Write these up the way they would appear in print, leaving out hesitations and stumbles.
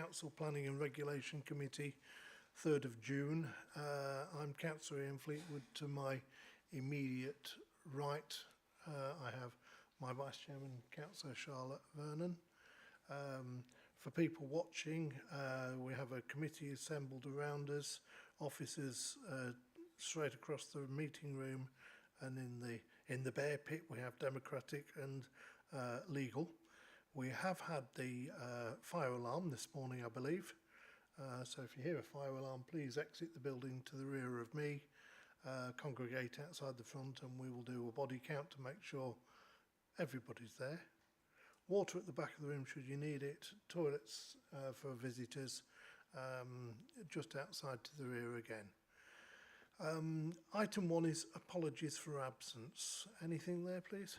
Council Planning and Regulation Committee, 3rd of June. I'm Councillor Ian Fleetwood. To my immediate right, I have my Vice Chairman, Councillor Charlotte Vernon. For people watching, we have a committee assembled around us, officers straight across the meeting room, and in the bear pit we have Democratic and Legal. We have had the fire alarm this morning, I believe. So if you hear a fire alarm, please exit the building to the rear of me, congregate outside the front, and we will do a body count to make sure everybody's there. Water at the back of the room should you need it. Toilets for visitors just outside to the rear again. Item 1 is apologies for absence. Anything there, please?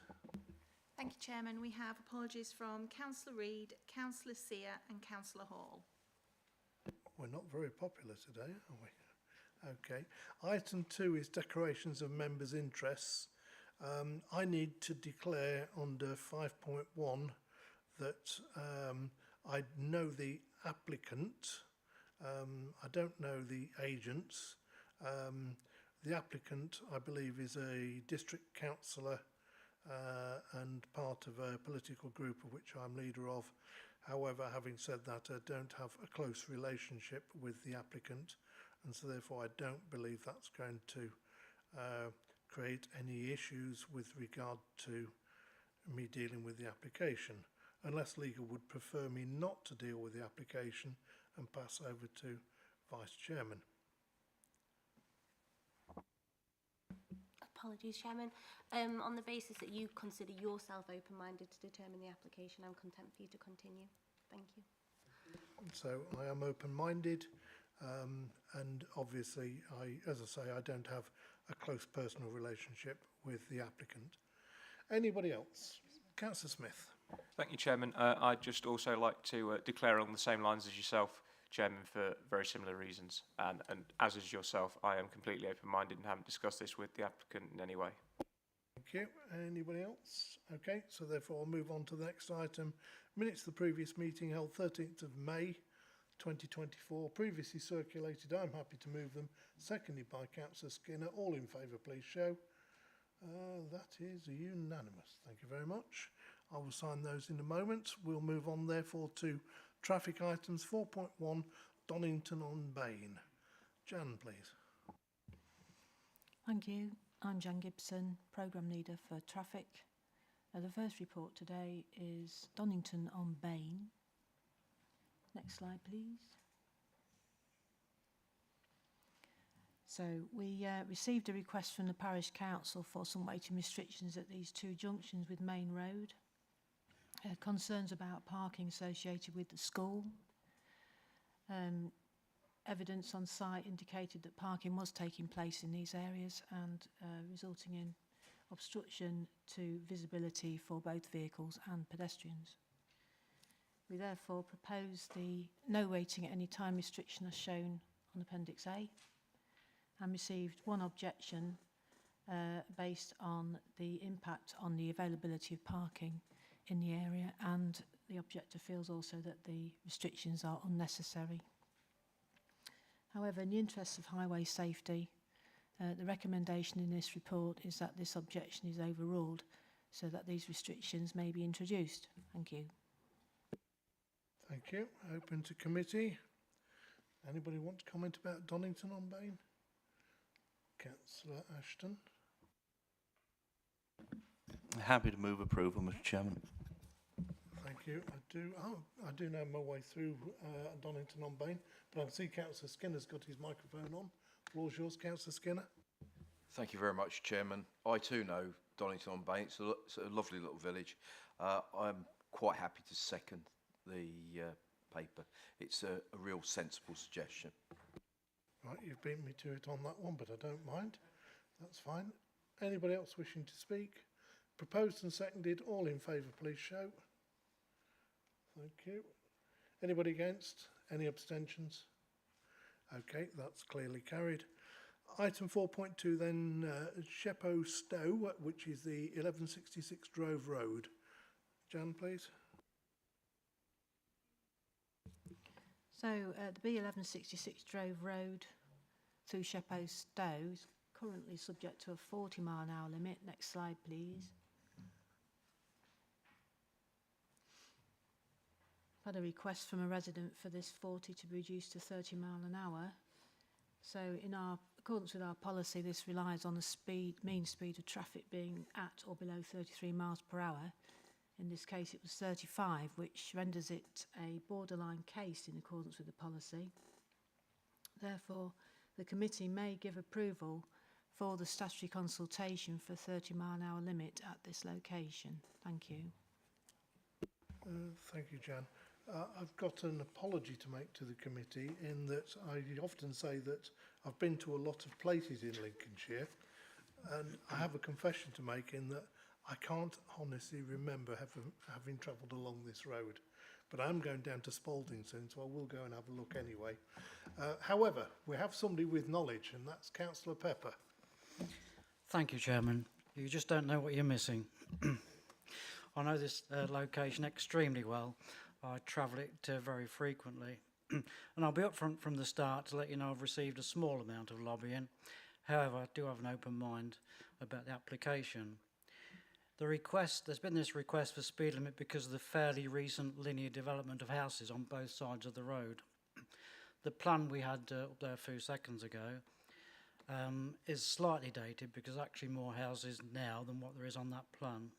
Thank you, Chairman. We have apologies from Councillor Reid, Councillor Sear and Councillor Hall. We're not very popular today, are we? Okay. Item 2 is declarations of members' interests. I need to declare under 5.1 that I know the applicant. I don't know the agents. The applicant, I believe, is a district councillor and part of a political group of which I'm leader of. However, having said that, I don't have a close relationship with the applicant, and so therefore I don't believe that's going to create any issues with regard to me dealing with the application, unless legal would prefer me not to deal with the application and pass over to Vice Chairman. Apologies, Chairman. On the basis that you consider yourself open-minded to determine the application, I'm content for you to continue. Thank you. So I am open-minded, and obviously, as I say, I don't have a close personal relationship with the applicant. Anybody else? Councillor Smith. Thank you, Chairman. I'd just also like to declare along the same lines as yourself, Chairman, for very similar reasons. And as is yourself, I am completely open-minded and haven't discussed this with the applicant in any way. Thank you. Anybody else? Okay, so therefore I'll move on to the next item. Minutes of the previous meeting held 13th of May 2024. Previously circulated. I'm happy to move them. Seconded by Councillor Skinner. All in favour, please show. That is unanimous. Thank you very much. I will sign those in a moment. We'll move on therefore to traffic items 4.1 Donington on Bain. Jan, please. Thank you. I'm Jan Gibson, Programme Leader for Traffic. The first report today is Donington on Bain. Next slide, please. So we received a request from the Parish Council for some waiting restrictions at these two junctions with Main Road. Concerns about parking associated with the school. Evidence on site indicated that parking was taking place in these areas and resulting in obstruction to visibility for both vehicles and pedestrians. We therefore propose the no waiting at any time restriction as shown on Appendix A, and received one objection based on the impact on the availability of parking in the area, and the objector feels also that the restrictions are unnecessary. However, in the interests of highway safety, the recommendation in this report is that this objection is overruled so that these restrictions may be introduced. Thank you. Thank you. Open to committee. Anybody want to comment about Donington on Bain? Councillor Ashton. Happy to move approval, Mr. Chairman. Thank you. I do know my way through Donington on Bain, but I can see Councillor Skinner's got his microphone on. Floor's yours, Councillor Skinner. Thank you very much, Chairman. I too know Donington on Bain. It's a lovely little village. I'm quite happy to second the paper. It's a real sensible suggestion. Right, you've beaten me to it on that one, but I don't mind. That's fine. Anybody else wishing to speak? Proposed and seconded. All in favour, please show. Thank you. Anybody against? Any abstentions? Okay, that's clearly carried. Item 4.2 then, Shepo Stowe, which is the 1166 Drove Road. Jan, please. So the B1166 Drove Road through Sheppo Stowe is currently subject to a 40-mile-an-hour limit. Next slide, please. I've had a request from a resident for this 40 to be reduced to 30 mile an hour. So in accordance with our policy, this relies on the mean speed of traffic being at or below 33 miles per hour. In this case, it was 35, which renders it a borderline case in accordance with the policy. Therefore, the committee may give approval for the statutory consultation for 30 mile an hour limit at this location. Thank you. Thank you, Jan. I've got an apology to make to the committee in that I often say that I've been to a lot of places in Lincolnshire, and I have a confession to make in that I can't honestly remember having travelled along this road. But I'm going down to Spalding soon, so I will go and have a look anyway. However, we have somebody with knowledge, and that's Councillor Pepper. Thank you, Chairman. You just don't know what you're missing. I know this location extremely well. I travel it very frequently. And I'll be upfront from the start to let you know I've received a small amount of lobbying. However, I do have an open mind about the application. There's been this request for speed limit because of the fairly recent linear development of houses on both sides of the road. The plan we had up there a few seconds ago is slightly dated because actually more houses now than what there is on that plan.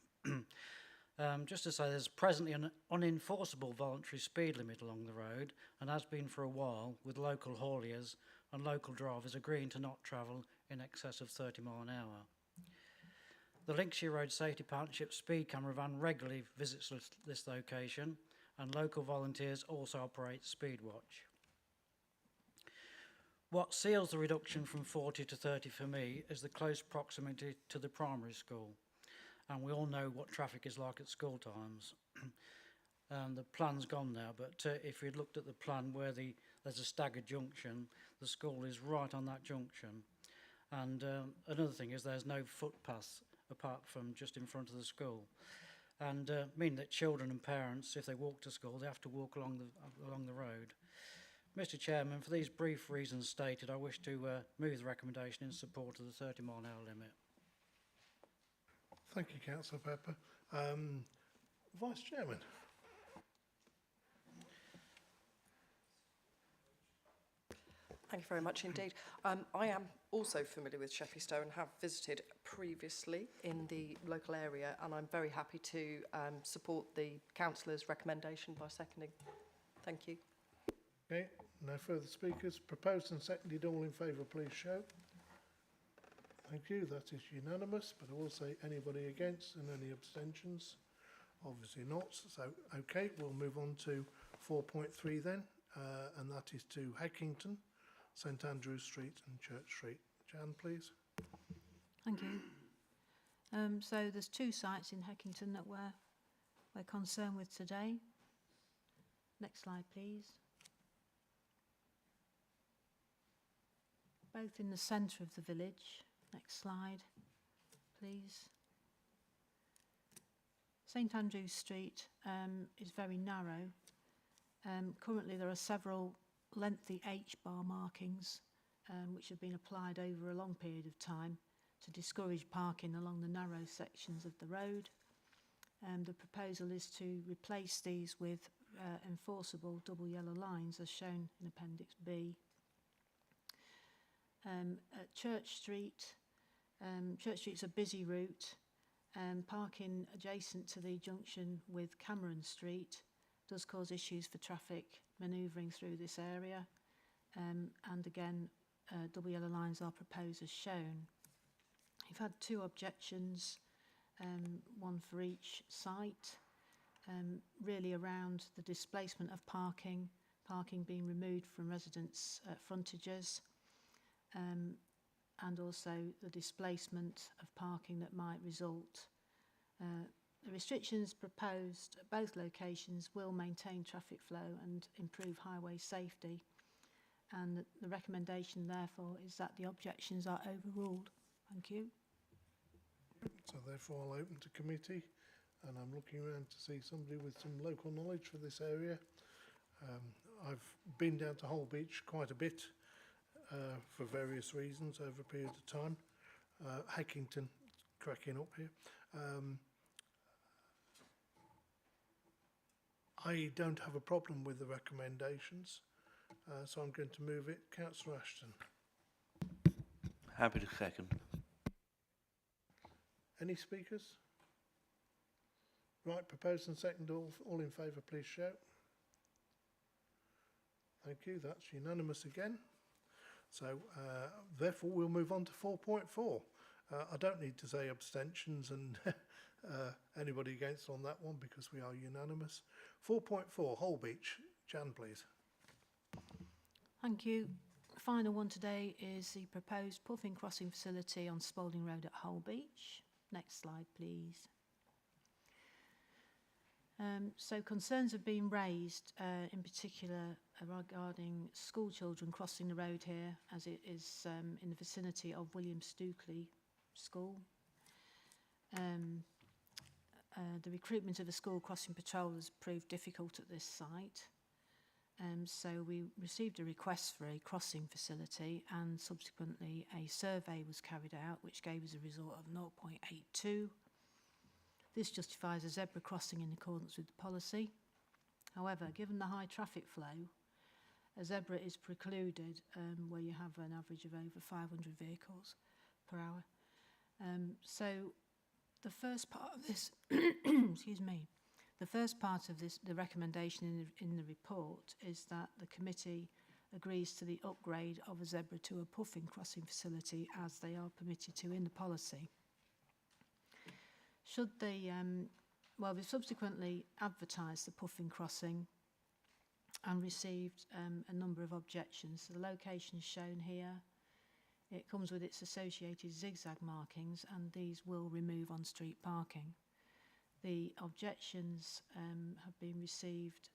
Just to say, there's presently an unenforceable voluntary speed limit along the road, and has been for a while, with local hauliers and local drivers agreeing to not travel in excess of 30 mile an hour. The Lincolnshire Road Safety Partnership speed camera van regularly visits this location, and local volunteers also operate Speed Watch. What seals the reduction from 40 to 30 for me is the close proximity to the primary school. And we all know what traffic is like at school times. The plan's gone now, but if you'd looked at the plan where there's a staggered junction, the school is right on that junction. And another thing is there's no footpaths apart from just in front of the school. And meaning that children and parents, if they walk to school, they have to walk along the road. Mr. Chairman, for these brief reasons stated, I wish to move the recommendation in support of the 30 mile an hour limit. Thank you, Councillor Pepper. Vice Chairman. Thank you very much indeed. I am also familiar with Sheffy Stowe and have visited previously in the local area, and I'm very happy to support the councillor's recommendation by seconding. Thank you. Okay, no further speakers. Proposed and seconded, all in favour, please show. Thank you, that is unanimous, but I will say anybody against and any abstentions? Obviously not, so okay, we'll move on to 4.3 then, and that is to Heckington, St Andrews Street and Church Street. Jan, please. Thank you. So there's two sites in Heckington that we're concerned with today. Next slide, please. Both in the centre of the village. Next slide, please. St Andrews Street is very narrow. Currently there are several lengthy H-bar markings which have been applied over a long period of time to discourage parking along the narrow sections of the road. The proposal is to replace these with enforceable double yellow lines as shown in Appendix B. At Church Street's a busy route. Parking adjacent to the junction with Cameron Street does cause issues for traffic manoeuvring through this area. And again, double yellow lines are proposed as shown. We've had two objections, one for each site, really around the displacement of parking being removed from residents' frontages, and also the displacement of parking that might result. The restrictions proposed at both locations will maintain traffic flow and improve highway safety, and the recommendation therefore is that the objections are overruled. Thank you. So therefore I'll open to committee, and I'm looking around to see somebody with some local knowledge for this area. I've been down to Hull Beach quite a bit for various reasons over a period of time. Hackington, cracking up here. I don't have a problem with the recommendations, so I'm going to move it. Councillor Ashton. Happy to second. Any speakers? Right, proposed and second, all in favour, please shout. Thank you, that's unanimous again. So, therefore, we'll move on to 4.4. I don't need to say abstentions and anybody against on that one because we are unanimous. 4.4, Hull Beach. Jan, please. Thank you. The final one today is the proposed puffin crossing facility on Spalding Road at Hull Beach. Next slide, please. So concerns have been raised, in particular regarding school children crossing the road here, as it is in the vicinity of William Stukeley School. The recruitment of a school crossing patrol has proved difficult at this site. So we received a request for a crossing facility, and subsequently a survey was carried out which gave us a result of 0.82. This justifies a zebra crossing in accordance with the policy. However, given the high traffic flow, a zebra is precluded where you have an average of over 500 vehicles per hour. So the first part of this, excuse me, the first part of this, the recommendation in the report is that the committee agrees to the upgrade of a zebra to a puffin crossing facility as they are permitted to in the policy. Should they, well, we subsequently advertised the puffin crossing and received a number of objections. The location is shown here. It comes with its associated zigzag markings, and these will remove on-street parking. The objections have been received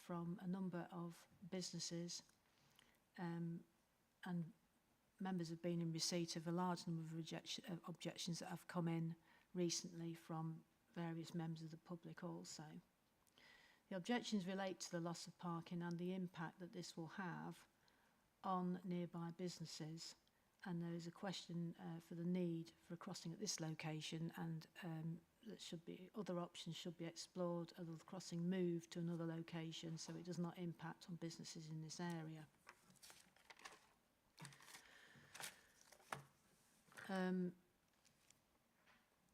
from a number of businesses, and members have been in receipt of a large number of objections that have come in recently from various members of the public also. The objections relate to the loss of parking and the impact that this will have on nearby businesses, and there is a question for the need for a crossing at this location, and that should be, other options should be explored, other crossing moved to another location so it does not impact on businesses in this area.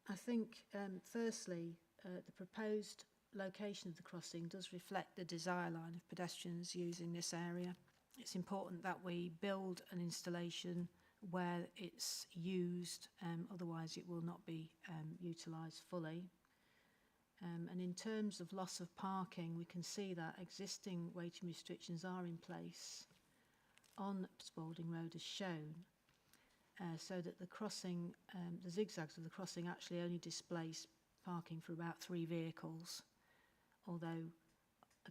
I think, firstly, the proposed location of the crossing does reflect the desire line of pedestrians using this area. It's important that we build an installation where it's used, otherwise it will not be utilised fully. And in terms of loss of parking, we can see that existing waiting restrictions are in place on Spalding Road as shown. So that the crossing, the zigzags of the crossing actually only displace parking for about 3 vehicles, although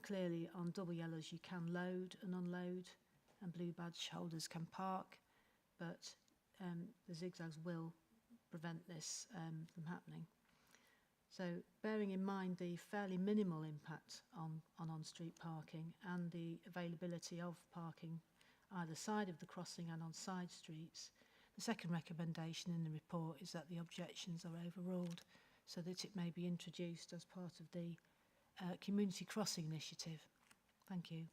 clearly on double yellows you can load and unload and blue badge holders can park, but the zigzags will prevent this from happening. So bearing in mind the fairly minimal impact on street parking and the availability of parking either side of the crossing and on side streets, the second recommendation in the report is that the objections are overruled so that it may be introduced as part of the community crossing initiative. Thank you.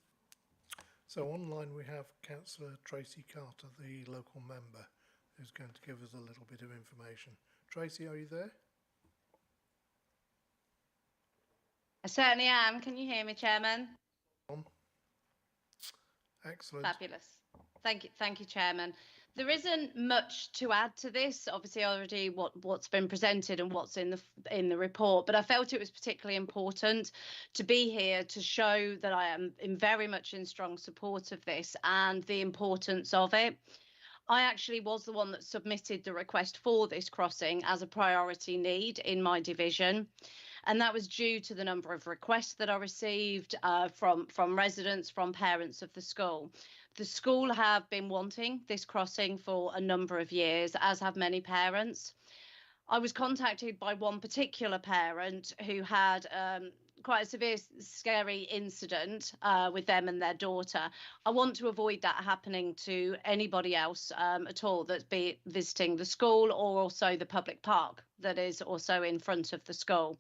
So online we have Councillor Tracy Carter, the local member, who's going to give us a little bit of information. Tracy, are you there? I certainly am. Can you hear me, Chairman? Excellent. Fabulous. Thank you, Chairman. There isn't much to add to this, obviously already what's been presented and what's in the report, but I felt it was particularly important to be here to show that I am very much in strong support of this and the importance of it. I actually was the one that submitted the request for this crossing as a priority need in my division. And that was due to the number of requests that I received from residents, from parents of the school. The school have been wanting this crossing for a number of years, as have many parents. I was contacted by one particular parent who had quite a severe, scary incident with them and their daughter. I want to avoid that happening to anybody else at all, that be it visiting the school or also the public park that is also in front of the school.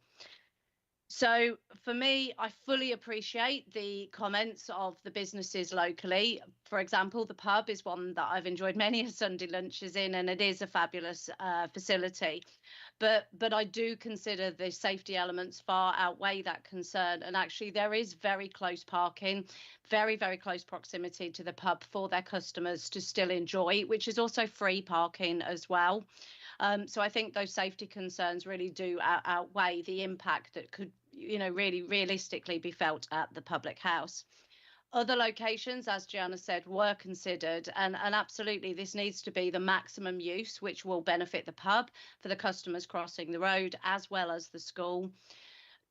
So for me, I fully appreciate the comments of the businesses locally. For example, the pub is one that I've enjoyed many a Sunday lunches in, and it is a fabulous facility. But I do consider the safety elements far outweigh that concern. And actually, there is very close parking, very, very close proximity to the pub for their customers to still enjoy, which is also free parking as well. So I think those safety concerns really do outweigh the impact that could, really realistically be felt at the public house. Other locations, as Gianna said, were considered, and absolutely this needs to be the maximum use, which will benefit the pub for the customers crossing the road as well as the school.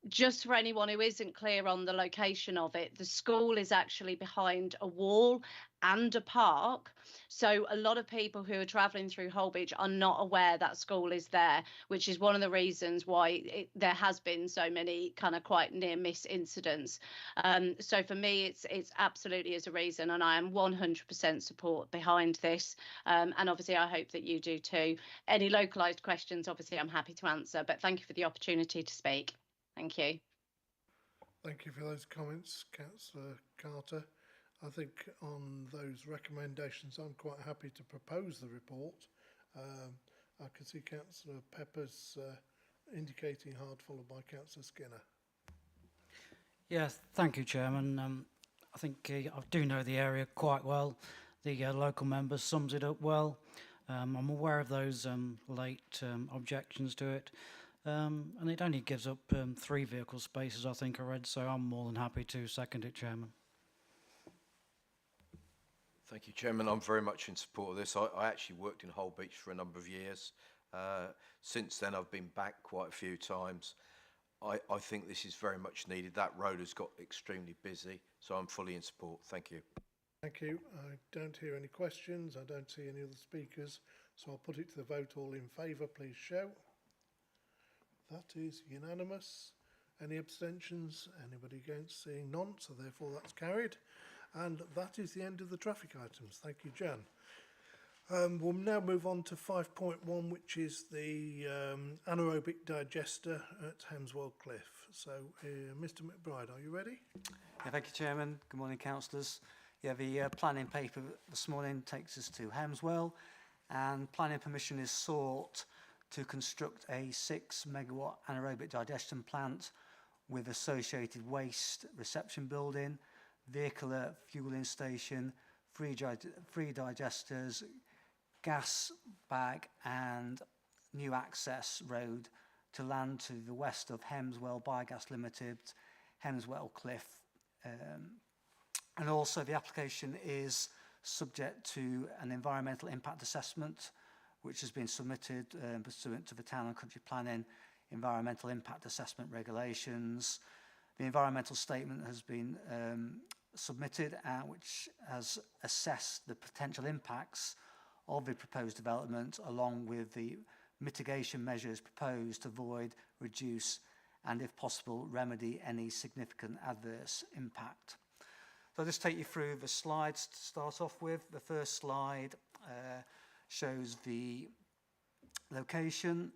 Just for anyone who isn't clear on the location of it, the school is actually behind a wall and a park. So a lot of people who are travelling through Holbeach are not aware that school is there, which is one of the reasons why there has been so many kind of quite near miss incidents. So for me, it's absolutely is a reason, and I am 100% support behind this. And obviously, I hope that you do too. Any localised questions, obviously, I'm happy to answer, but thank you for the opportunity to speak. Thank you. Thank you for those comments, Councillor Carter. I think on those recommendations, I'm quite happy to propose the report. I can see Councillor Peppers indicating hard, followed by Councillor Skinner. Yes, thank you, Chairman. I think I do know the area quite well. The local member sums it up well. I'm aware of those late objections to it. And it only gives up 3 vehicle spaces, I think I read, so I'm more than happy to second it, Chairman. Thank you, Chairman. I'm very much in support of this. I actually worked in Holbeach for a number of years. Since then, I've been back quite a few times. I think this is very much needed. That road has got extremely busy, so I'm fully in support. Thank you. Thank you. I don't hear any questions. I don't see any other speakers, so I'll put it to the vote. All in favour, please shout. That is unanimous. Any abstentions? Anybody against? Seeing none, so therefore that's carried. And that is the end of the traffic items. Thank you, Jan. We'll now move on to 5.1, which is the anaerobic digester at Hemswell Cliff. So, Mr McBride, are you ready? Yeah, thank you, Chairman. Good morning, councillors. Yeah, the planning paper this morning takes us to Hemswell, and planning permission is sought to construct a 6 megawatt anaerobic digestion plant with associated waste reception building, vehicular fueling station, free digesters, gas bag and new access road to land to the west of Hemswell Biogas Limited, Hemswell Cliff. And also the application is subject to an environmental impact assessment which has been submitted pursuant to the Town and Country Planning Environmental Impact Assessment Regulations. The environmental statement has been submitted, which has assessed the potential impacts of the proposed development along with the mitigation measures proposed to avoid, reduce and, if possible, remedy any significant adverse impact. So I'll just take you through the slides to start off with. The first slide shows the location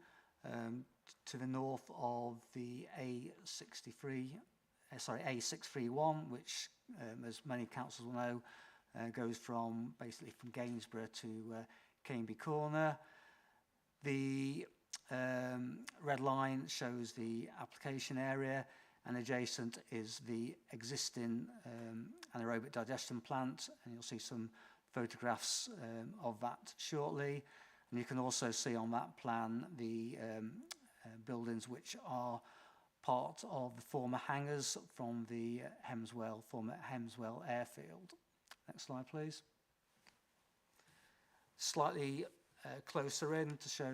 to the north of the A631, which, as many councils will know, goes from basically from Gainsborough to Canby Corner. The red line shows the application area, and adjacent is the existing anaerobic digestion plant, and you'll see some photographs of that shortly. And you can also see on that plan the buildings which are part of the former hangars from the former Hemswell airfield. Next slide, please. Slightly closer in to show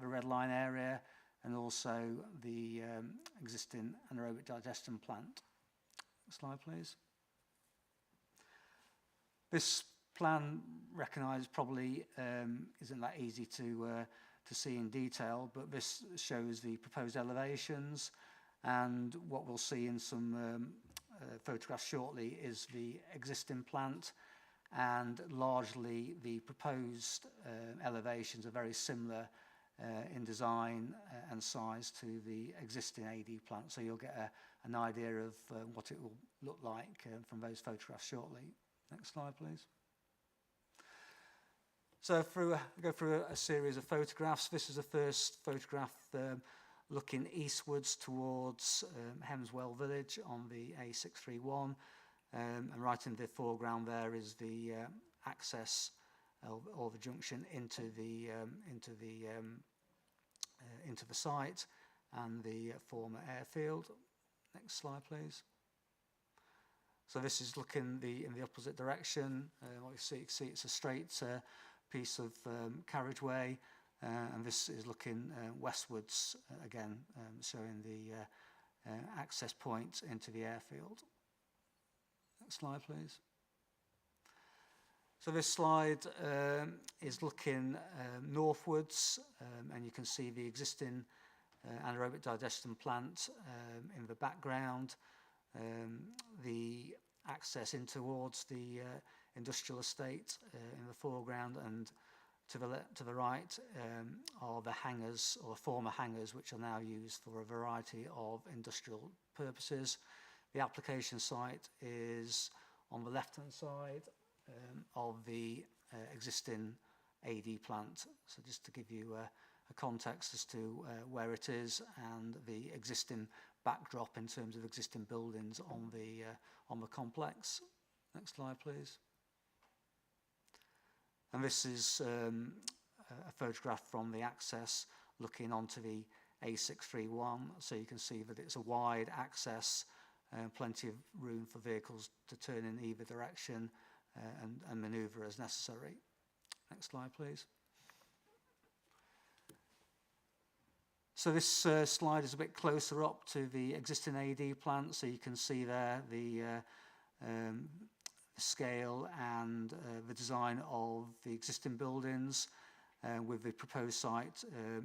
the red line area and also the existing anaerobic digestion plant. Next slide, please. This plan, recognised, probably isn't that easy to see in detail, but this shows the proposed elevations And what we'll see in some photographs shortly is the existing plant, and largely the proposed elevations are very similar in design and size to the existing AD plant. So you'll get an idea of what it will look like from those photographs shortly. Next slide, please. So go through a series of photographs. This is the first photograph looking eastwards towards Hemswell village on the A631. And right in the foreground there is the access or the junction into the site and the former airfield. Next slide, please. So this is looking in the opposite direction. What you see it's a straight piece of carriageway, and this is looking westwards again, showing the access point into the airfield. Next slide, please. So this slide is looking northwards, and you can see the existing anaerobic digestion plant in the background, the access in towards the industrial estate in the foreground, and to the right are the hangars, or former hangars, which are now used for a variety of industrial purposes. The application site is on the left-hand side of the existing AD plant. So just to give you a context as to where it is and the existing backdrop in terms of existing buildings on the complex. Next slide, please. And this is a photograph from the access looking onto the A631. So you can see that it's a wide access, plenty of room for vehicles to turn in either direction and manoeuvre as necessary. Next slide, please. So this slide is a bit closer up to the existing AD plant, so you can see there the scale and the design of the existing buildings, with the proposed site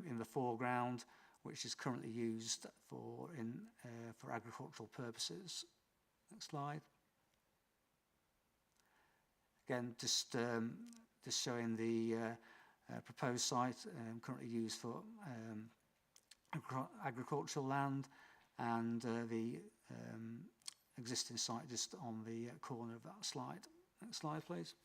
in the foreground, which is currently used for agricultural purposes. Next slide. Again, just showing the proposed site currently used for agricultural land, and the existing site just on the corner of that slide. Next slide, please.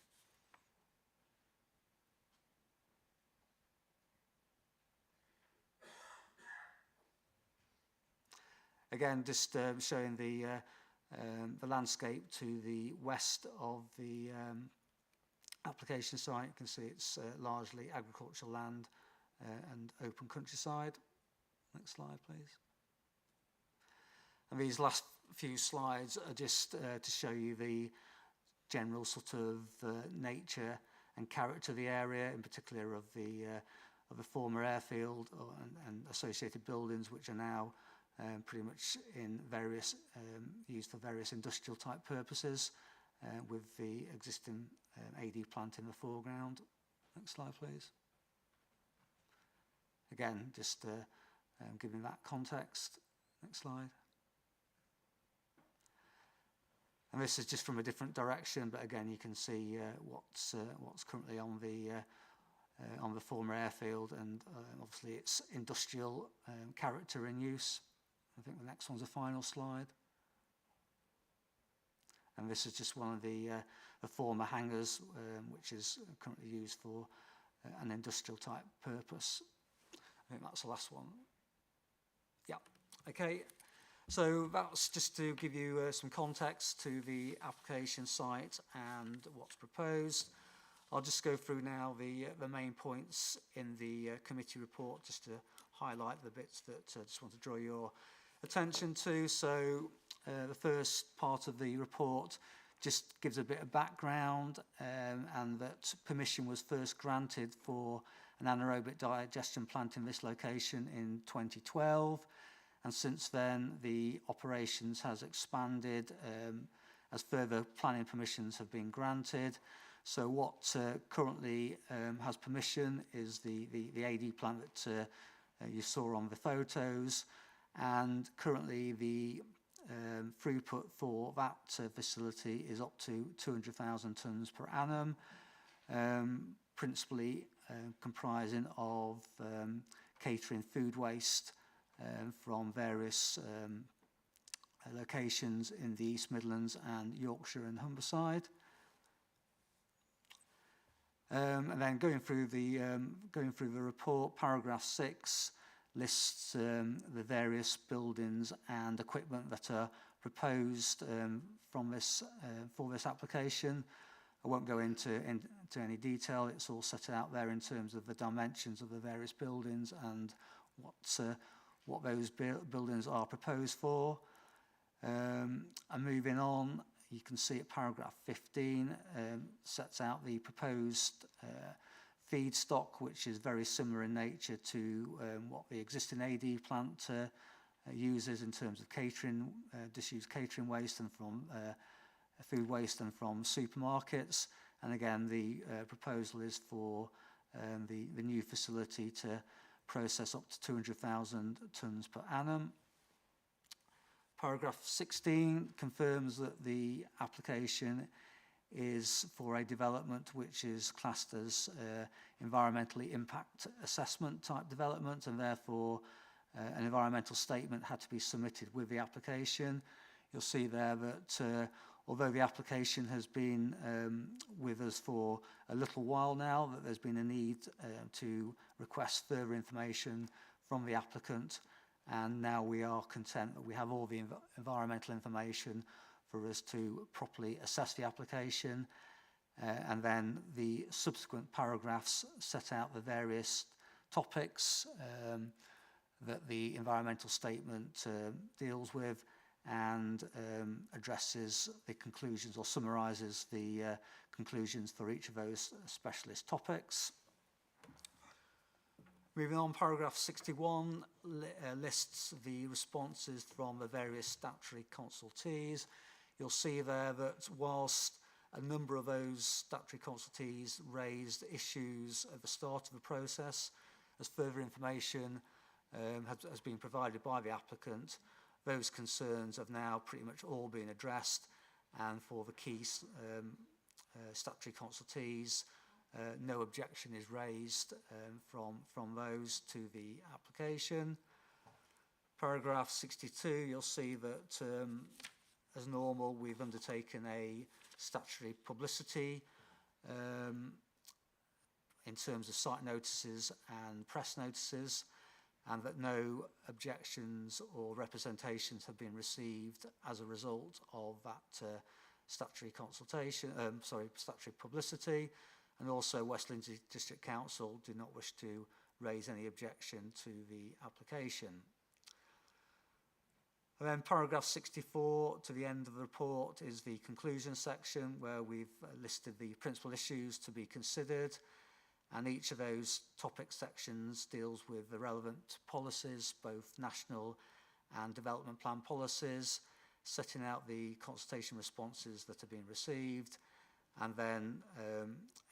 Again, just showing the landscape to the west of the application site. You can see it's largely agricultural land and open countryside. Next slide, please. And these last few slides are just to show you the general sort of nature and character of the area, in particular of the former airfield and associated buildings, which are now pretty much in various used for various industrial type purposes, with the existing AD plant in the foreground. Next slide, please. Again, just giving that context. Next slide. And this is just from a different direction, but again, you can see what's currently on the former airfield, and obviously its industrial character and use. I think the next one's a final slide. And this is just one of the former hangars, which is currently used for an industrial type purpose. I think that's the last one. Yeah, okay. So that's just to give you some context to the application site and what's proposed. I'll just go through now the main points in the committee report, just to highlight the bits that I just want to draw your attention to. So the first part of the report just gives a bit of background, and that permission was first granted for an anaerobic digestion plant in this location in 2012. And since then, the operations has expanded as further planning permissions have been granted. So what currently has permission is the AD plant that you saw on the photos, and currently the throughput for that facility is up to 200,000 tonnes per annum, principally comprising of catering food waste from various locations in the East Midlands and Yorkshire and Humberside. And then going through the report, paragraph 6 lists the various buildings and equipment that are proposed for this application. I won't go into any detail. It's all set out there in terms of the dimensions of the various buildings and what those buildings are proposed for. And moving on, you can see at paragraph 15 sets out the proposed feedstock, which is very similar in nature to what the existing AD plant uses in terms of catering, disused catering waste and from food waste and from supermarkets. And again, the proposal is for the new facility to process up to 200,000 tonnes per annum. Paragraph 16 confirms that the application is for a development which is classed as environmentally impact assessment type development, and therefore an environmental statement had to be submitted with the application. You'll see there that although the application has been with us for a little while now, that there's been a need to request further information from the applicant, and now we are content that we have all the environmental information for us to properly assess the application. And then the subsequent paragraphs set out the various topics that the environmental statement deals with, and addresses the conclusions or summarises the conclusions for each of those specialist topics. Moving on, paragraph 61 lists the responses from the various statutory consultees. You'll see there that whilst a number of those statutory consultees raised issues at the start of the process, as further information has been provided by the applicant, those concerns have now pretty much all been addressed, and for the key statutory consultees, no objection is raised from those to the application. Paragraph 62, you'll see that as normal, we've undertaken a statutory publicity in terms of site notices and press notices, and that no objections or representations have been received as a result of that statutory consultation, statutory publicity. And also West Lindsey District Council do not wish to raise any objection to the application. And then paragraph 64 to the end of the report is the conclusion section, where we've listed the principal issues to be considered, and each of those topic sections deals with the relevant policies, both national and development plan policies, setting out the consultation responses that have been received, and then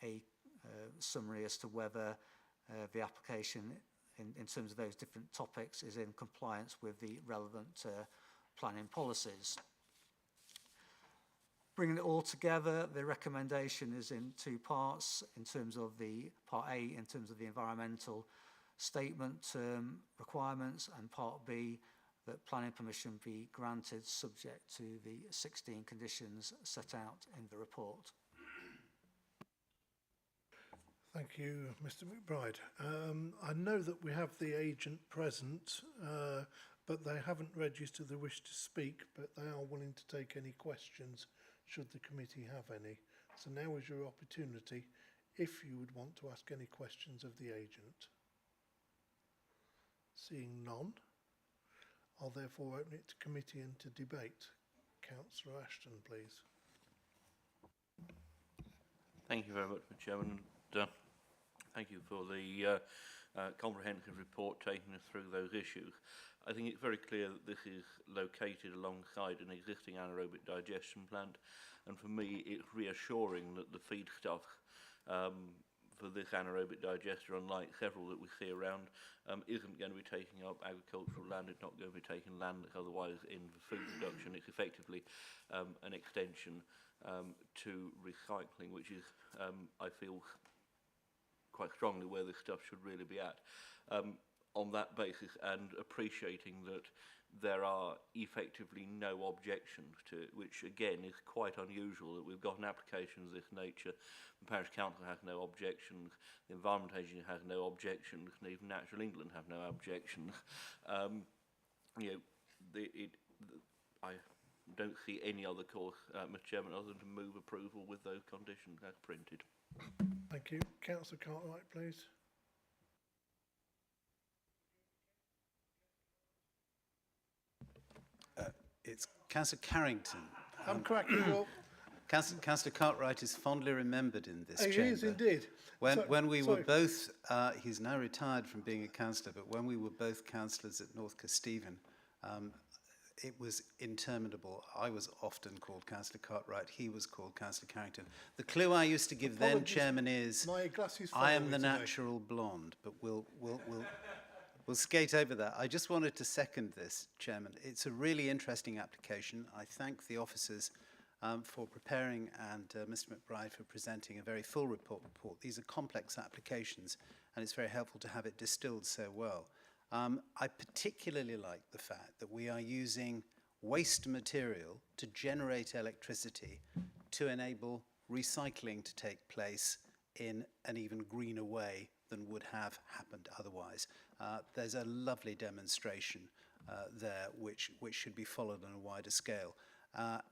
a summary as to whether the application in terms of those different topics is in compliance with the relevant planning policies. Bringing it all together, the recommendation is in two parts. In terms of the part A, in terms of the environmental statement requirements, and part B, that planning permission be granted subject to the 16 conditions set out in the report. Thank you, Mr McBride. I know that we have the agent present, but they haven't registered the wish to speak, but they are willing to take any questions should the committee have any. So now is your opportunity if you would want to ask any questions of the agent. Seeing none, I'll therefore open it to committee and to debate. Councillor Ashton, please. Thank you very much, Mr Chairman. Thank you for the comprehensive report taking us through those issues. I think it's very clear that this is located alongside an existing anaerobic digestion plant, and for me it's reassuring that the feedstock for for this anaerobic digester, unlike several that we see around, isn't going to be taking up agricultural land. It's not going to be taking land that's otherwise in for food production. It's effectively an extension to recycling, which is, I feel, quite strongly where this stuff should really be at. On that basis, and appreciating that there are effectively no objections to it, which again is quite unusual, that we've got an application of this nature, the Parish Council has no objections, the Environment Agency has no objections, and even Natural England have no objections. You know, I don't see any other course, Mr Chairman, other than to move approval with those conditions as printed. Thank you. Councillor Cartwright, please. It's Councillor Carrington. I'm cracking up. Councillor Cartwright is fondly remembered in this chamber. He is indeed. When we were both, he's now retired from being a councillor, but when we were both councillors at North Kesteven, it was interminable. I was often called Councillor Cartwright, he was called Councillor Carrington. The clue I used to give then, Chairman, is my glasses I am the today. natural blonde, but we'll skate over that. I just wanted to second this, Chairman. It's a really interesting application. I thank the officers for preparing and Mr McBride for presenting a very full report. These are complex applications and it's very helpful to have it distilled so well. I particularly like the fact that we are using waste material to generate electricity to enable recycling to take place in an even greener way than would have happened otherwise. There's a lovely demonstration there which should be followed on a wider scale.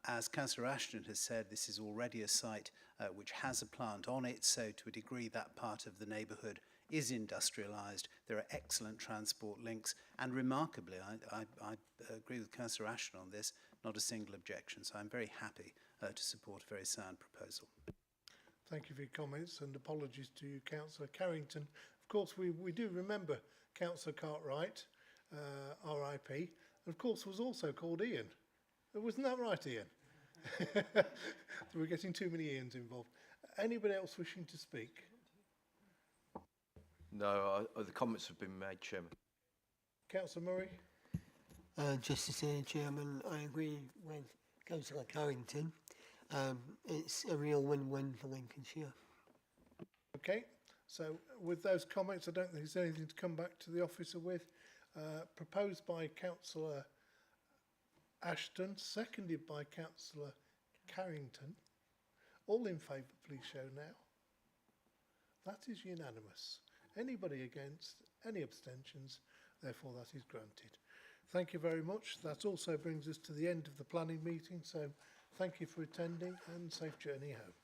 As Councillor Ashton has said, this is already a site which has a plant on it, so to a degree that part of the neighbourhood is industrialised. There are excellent transport links, and remarkably, I agree with Councillor Ashton on this, not a single objection, so I'm very happy to support a very sound proposal. Thank you for your comments, and apologies to you, Councillor Carrington. Of course, we do remember Councillor Cartwright, RIP, and of course was also called Ian. Wasn't that right, Ian? We're getting too many Ians involved. Anybody else wishing to speak? No, the comments have been made, Chairman. Councillor Murray? Just to say, Chairman, I agree with Councillor Carrington. It's a real win-win for Lincolnshire. Okay, so with those comments, I don't think there's anything to come back to the officer with. Proposed by Councillor Ashton, seconded by Councillor Carrington. All in favour, please show now. That is unanimous. Anybody against? Any abstentions? Therefore, that is granted. Thank you very much. That also brings us to the end of the planning meeting, so thank you for attending and safe journey home.